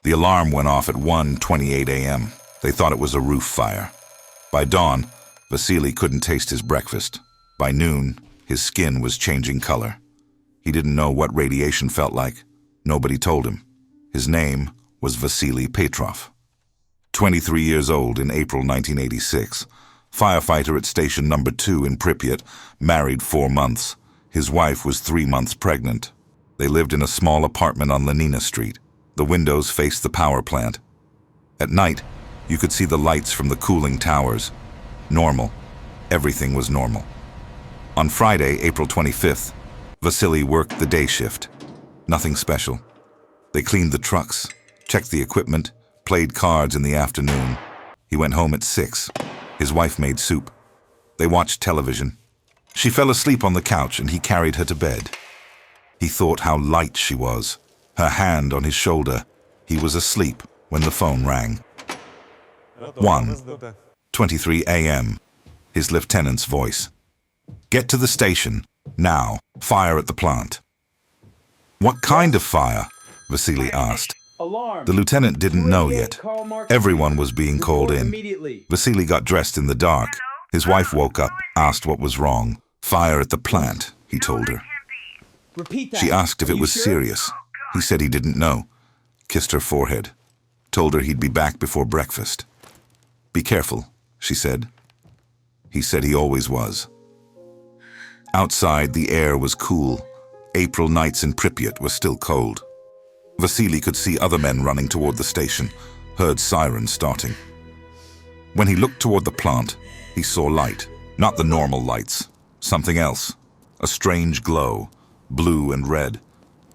The alarm went off at 1:28 a.m. They thought it was a roof fire. By dawn, Vasily couldn't taste his breakfast. By noon, his skin was changing color. He didn't know what radiation felt like. Nobody told him. His name was Vasily Petrov. 23 years old in April 1986. Firefighter at station number 2 in Pripyat, married 4 months. His wife was 3 months pregnant. They lived in a small apartment on Lenina Street. The windows faced the power plant. At night, you could see the lights from the cooling towers. Normal. Everything was normal. On Friday, April 25th, Vasily worked the day shift. Nothing special. They cleaned the trucks, checked the equipment, played cards in the afternoon. He went home at 6. His wife made soup. They watched television. She fell asleep on the couch and he carried her to bed. He thought how light she was, her hand on his shoulder. He was asleep when the phone rang. 1:23 a.m. His lieutenant's voice. "Get to the station, now. Fire at the plant." "What kind of fire?" Vasily asked. Alarm. The lieutenant didn't know yet. Everyone was being called in. Vasily got dressed in the dark. His wife woke up, asked what was wrong. "Fire at the plant," he told her. Repeat that. She asked if it was serious. He said he didn't know. Kissed her forehead. Told her he'd be back before breakfast. "Be careful," she said. He said he always was. Outside, the air was cool. April nights in Pripyat were still cold. Vasily could see other men running toward the station, heard sirens starting. When he looked toward the plant, he saw light. Not the normal lights. Something else. A strange glow, blue and red,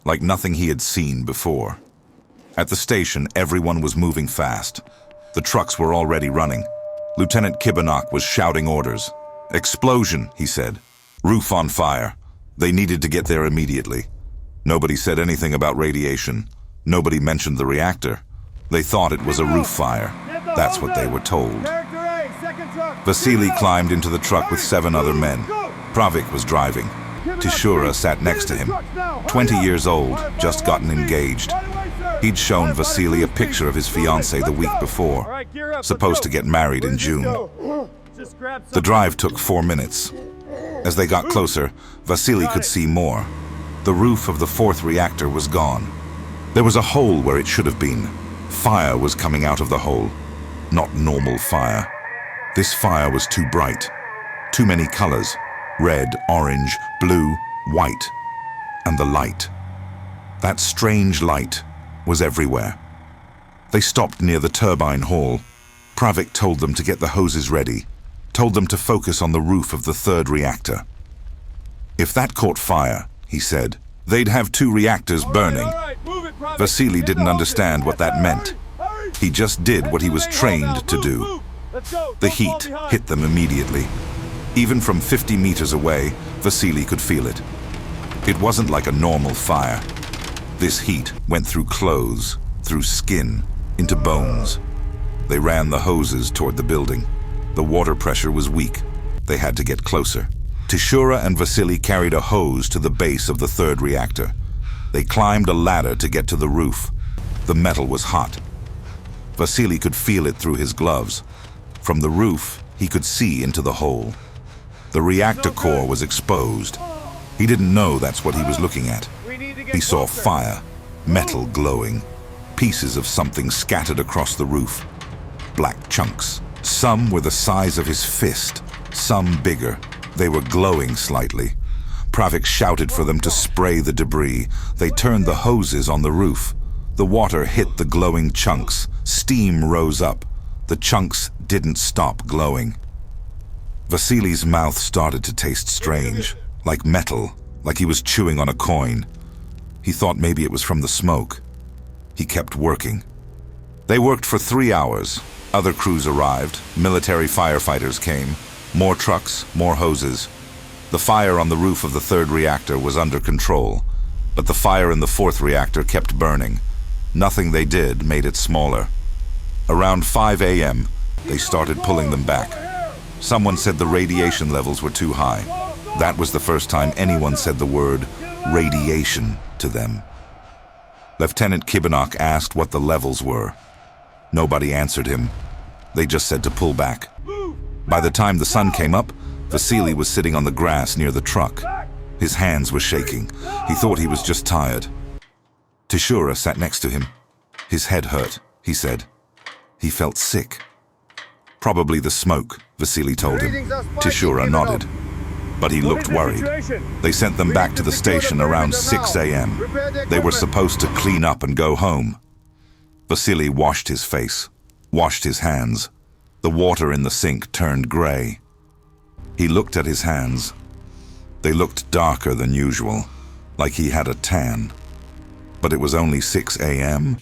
like nothing he had seen before. At the station, everyone was moving fast. The trucks were already running. Lieutenant Kibanok was shouting orders. "Explosion," he said. "Roof on fire." They needed to get there immediately. Nobody said anything about radiation. Nobody mentioned the reactor. They thought it was a roof fire. That's what they were told. Vasily climbed into the truck with 7 other men. Pravik was driving. Tishura sat next to him. 20 years old, just gotten engaged. He'd shown Vasily a picture of his fiancée the week before, supposed to get married in June. The drive took 4 minutes. As they got closer, Vasily could see more. The roof of the 4th reactor was gone. There was a hole where it should have been. Fire was coming out of the hole. Not normal fire. This fire was too bright. Too many colors. Red, orange, blue, white. And the light. That strange light was everywhere. They stopped near the turbine hall. Pravik told them to get the hoses ready. Told them to focus on the roof of the 3rd reactor. If that caught fire, he said, they'd have 2 reactors burning. Vasily didn't understand what that meant. He just did what he was trained to do. The heat hit them immediately. Even from 50 meters away, Vasily could feel it. It wasn't like a normal fire. This heat went through clothes, through skin, into bones. They ran the hoses toward the building. The water pressure was weak. They had to get closer. Tishura and Vasily carried a hose to the base of the 3rd reactor. They climbed a ladder to get to the roof. The metal was hot. Vasily could feel it through his gloves. From the roof, he could see into the hole. The reactor core was exposed. He didn't know that's what he was looking at. He saw fire, metal glowing, pieces of something scattered across the roof. Black chunks. Some were the size of his fist, some bigger. They were glowing slightly. Pravik shouted for them to spray the debris. They turned the hoses on the roof. The water hit the glowing chunks. Steam rose up. The chunks didn't stop glowing. Vasily's mouth started to taste strange, like metal, like he was chewing on a coin. He thought maybe it was from the smoke. He kept working. They worked for 3 hours. Other crews arrived. Military firefighters came. More trucks, more hoses. The fire on the roof of the 3rd reactor was under control, but the fire in the 4th reactor kept burning. Nothing they did made it smaller. Around 5 a.m., they started pulling them back. Someone said the radiation levels were too high. That was the first time anyone said the word radiation to them. Lieutenant Kibanok asked what the levels were. Nobody answered him. They just said to pull back. By the time the sun came up, Vasily was sitting on the grass near the truck. His hands were shaking. He thought he was just tired. Tishura sat next to him. His head hurt, he said. He felt sick. Probably the smoke, Vasily told him. Tishura nodded. But he looked worried. They sent them back to the station around 6 a.m. They were supposed to clean up and go home. Vasily washed his face, washed his hands. The water in the sink turned gray. He looked at his hands. They looked darker than usual, like he had a tan. But it was only 6 a.m.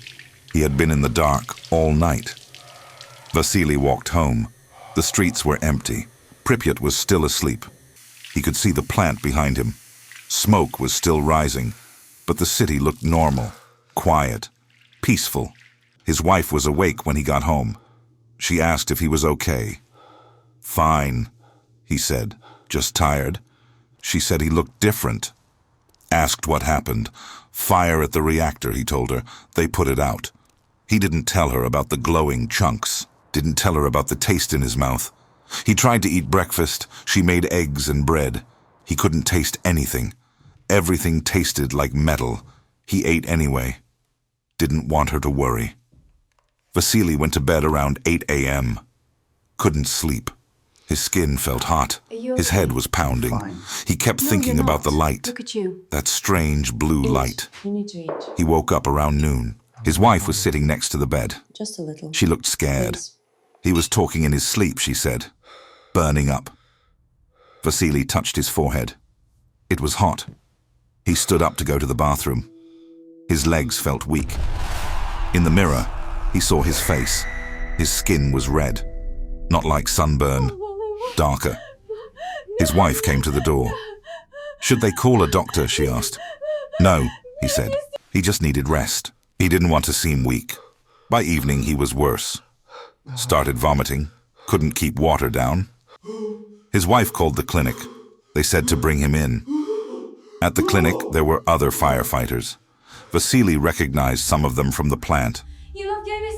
He had been in the dark all night. Vasily walked home. The streets were empty. Pripyat was still asleep. He could see the plant behind him. Smoke was still rising, but the city looked normal, quiet, peaceful. His wife was awake when he got home. She asked if he was okay. "Fine," he said, "just tired." She said he looked different. Asked what happened. "Fire at the reactor," he told her. "They put it out." He didn't tell her about the glowing chunks, didn't tell her about the taste in his mouth. He tried to eat breakfast. She made eggs and bread. He couldn't taste anything. Everything tasted like metal. He ate anyway. Didn't want her to worry. Vasily went to bed around 8 a.m. Couldn't sleep. His skin felt hot. His head was pounding. Fine. He kept thinking about the light. Look at you. That strange blue light. You need to eat. He woke up around noon. His wife was sitting next to the bed. Just a little. She looked scared. Please. He was talking in his sleep, she said. Burning up. Vasily touched his forehead. It was hot. He stood up to go to the bathroom. His legs felt weak. In the mirror, he saw his face. His skin was red. Not like sunburn. Darker. His wife came to the door. "Should they call a doctor?" she asked. "No," he said. He just needed rest. He didn't want to seem weak. By evening, he was worse. Started vomiting. Couldn't keep water down. His wife called the clinic. They said to bring him in. At the clinic, there were other firefighters. Vasily recognized some of them from the plant.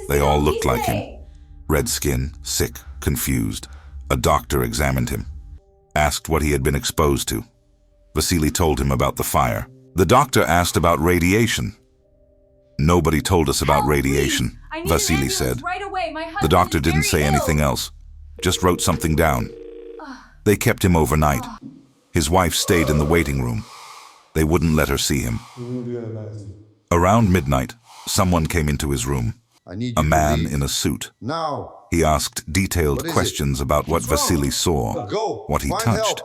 They all looked like him. Red skin, sick, confused. A doctor examined him. Asked what he had been exposed to. Vasily told him about the fire. The doctor asked about radiation. "Nobody told us about radiation," Vasily said. The doctor didn't say anything else. Just wrote something down. They kept him overnight. His wife stayed in the waiting room. They wouldn't let her see him. Around midnight, someone came into his room. A man in a suit. Now. He asked detailed questions about what Vasily saw, what he touched,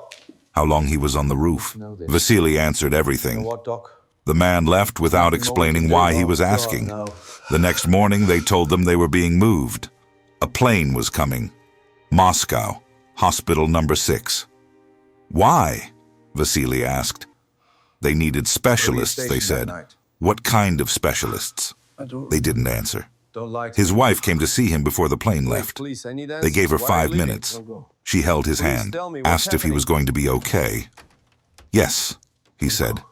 how long he was on the roof. Vasily answered everything. What, Doc? The man left without explaining why he was asking. The next morning, they told them they were being moved. A plane was coming. Moscow, hospital number 6. "Why?" Vasily asked. They needed specialists, they said. What kind of specialists? They didn't answer. His wife came to see him before the plane left. They gave her 5 minutes. She held his hand, asked if he was going to be okay. "Yes," he said.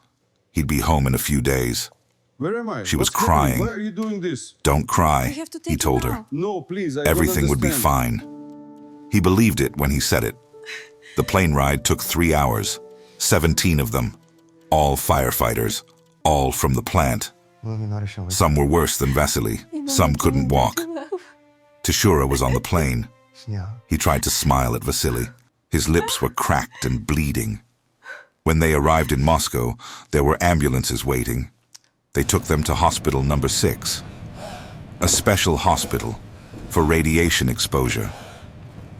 He'd be home in a few days. Where am I? She was What's happening? crying. Why are you doing this? "Don't cry," We have to take he you told her. now. No, please. I Everything don't would be understand. fine. He believed it when he said it. The plane ride took 3 hours. 17 of them. All firefighters. All from the plant. Some were worse than Vasily. Some couldn't walk. Tishura was on the plane. He tried to smile at Vasily. His lips were cracked and bleeding. When they arrived in Moscow, there were ambulances waiting. They took them to hospital number 6. A special hospital for radiation exposure.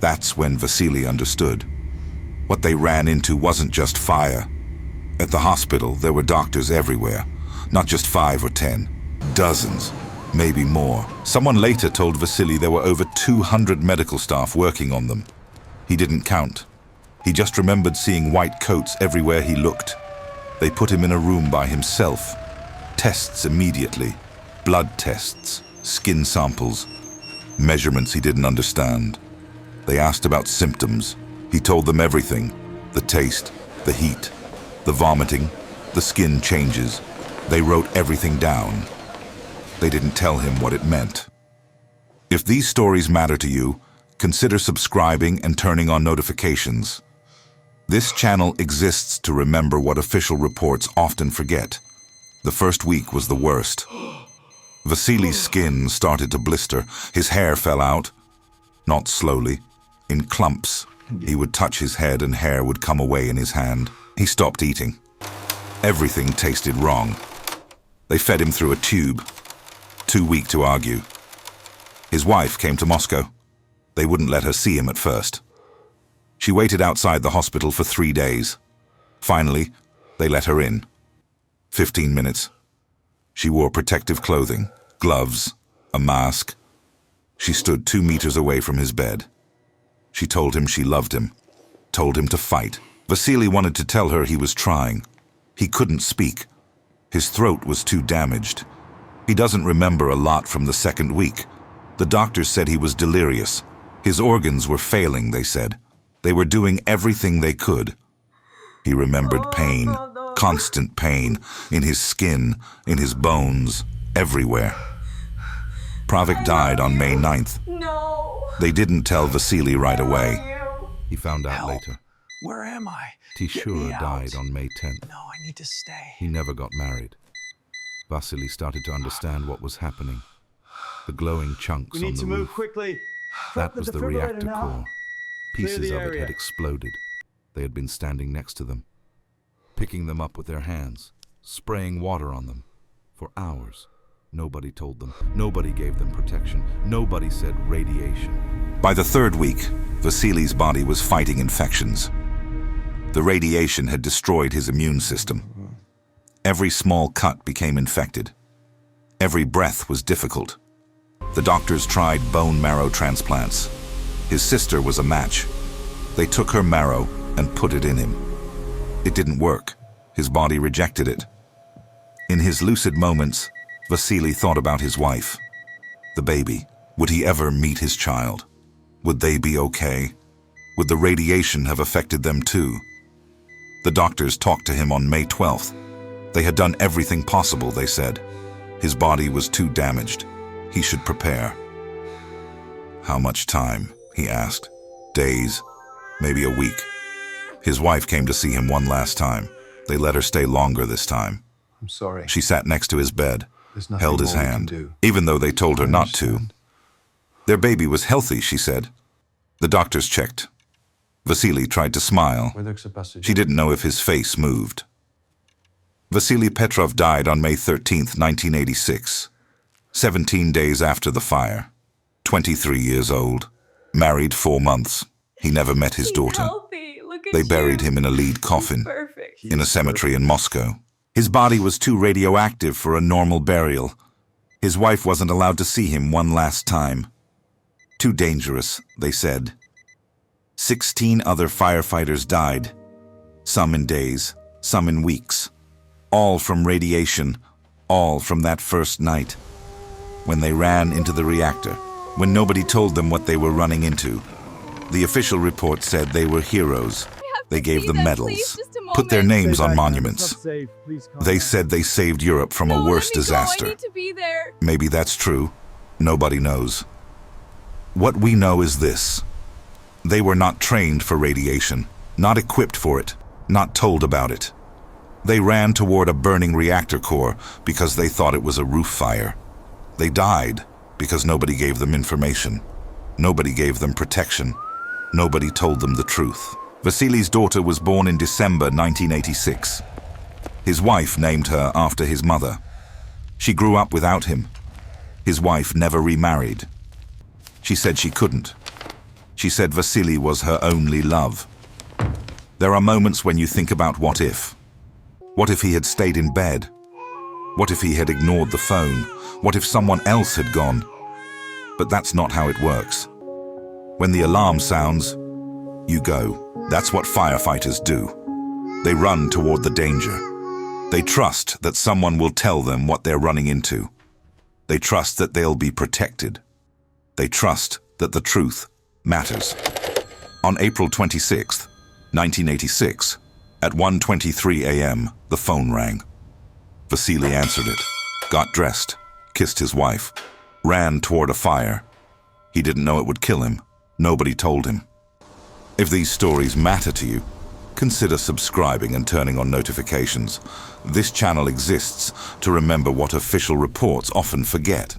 That's when Vasily understood. What they ran into wasn't just fire. At the hospital, there were doctors everywhere. Not just 5 or 10. Dozens, maybe more. Someone later told Vasily there were over 200 medical staff working on them. He didn't count. He just remembered seeing white coats everywhere he looked. They put him in a room by himself. Tests immediately. Blood tests, skin samples, measurements he didn't understand. They asked about symptoms. He told them everything. The taste, the heat, the vomiting, the skin changes. They wrote everything down. They didn't tell him what it meant. If these stories matter to you, consider subscribing and turning on notifications. This channel exists to remember what official reports often forget. The first week was the worst. Vasily's skin started to blister. His hair fell out. Not slowly, in clumps. He would touch his head and hair would come away in his hand. He stopped eating. Everything tasted wrong. They fed him through a tube. Too weak to argue. His wife came to Moscow. They wouldn't let her see him at first. She waited outside the hospital for 3 days. Finally, they let her in. 15 minutes. She wore protective clothing, gloves, a mask. She stood 2 meters away from his bed. She told him she loved him, told him to fight. Vasily wanted to tell her he was trying. He couldn't speak. His throat was too damaged. He doesn't remember a lot from the second week. The doctors said he was delirious. His organs were failing, they said. They were doing everything they could. He remembered pain, constant pain, in his skin, in his bones, everywhere. Pravik died on May 9th. No. They didn't tell Vasily right away. He found out Help. later. Where am I? Get Tishura me out. died on May 10th. No, I need to stay. He never got married. Vasily started to understand what was happening. The glowing chunks We on need the to move roof. quickly. That was the reactor now. core. Clear Pieces the of it area. had exploded. They had been standing next to them, picking them up with their hands, spraying water on them. For hours, nobody told them. Nobody gave them protection. Nobody said radiation. By the third week, Vasily's body was fighting infections. The radiation had destroyed his immune system. Every small cut became infected. Every breath was difficult. The doctors tried bone marrow transplants. His sister was a match. They took her marrow and put it in him. It didn't work. His body rejected it. In his lucid moments, Vasily thought about his wife. The baby. Would he ever meet his child? Would they be okay? Would the radiation have affected them too? The doctors talked to him on May 12th. They had done everything possible, they said. His body was too damaged. He should prepare. How much time? He asked. Days, maybe a week. His wife came to see him one last time. They let her stay longer this time. I'm sorry. She sat next to his bed, There's nothing held his more we can hand, do. even though they told her I not to. understand. Their baby was healthy, she said. The doctors checked. Vasily tried to smile. She didn't know if his face moved. Vasily Petrov died on May 13th, 1986, 17 days after the fire. 23 years old, married 4 months. He never met his daughter. Healthy. Look at They you. buried him in a lead coffin Perfect. in a cemetery in Moscow. His body was too radioactive for a normal burial. His wife wasn't allowed to see him one last time. Too dangerous, they said. 16 other firefighters died, some in days, some in weeks. All from radiation, all from that first night. When they ran into the reactor, when nobody told them what they were running into. The official report said they were heroes. They gave them medals, put their names on monuments. They said they saved Europe from a worse disaster. I need to be there. Maybe that's true. Nobody knows. What we know is this. They were not trained for radiation, not equipped for it, not told about it. They ran toward a burning reactor core because they thought it was a roof fire. They died because nobody gave them information. Nobody gave them protection. Nobody told them the truth. Vasily's daughter was born in December 1986. His wife named her after his mother. She grew up without him. His wife never remarried. She said she couldn't. She said Vasily was her only love. There are moments when you think about what if. What if he had stayed in bed? What if he had ignored the phone? What if someone else had gone? But that's not how it works. When the alarm sounds, you go. That's what firefighters do. They run toward the danger. They trust that someone will tell them what they're running into. They trust that they'll be protected. They trust that the truth matters. On April 26, 1986, at 1:23 a.m., the phone rang. Vasily answered it, got dressed, kissed his wife, ran toward a fire. He didn't know it would kill him. Nobody told him. If these stories matter to you, consider subscribing and turning on notifications. This channel exists to remember what official reports often forget.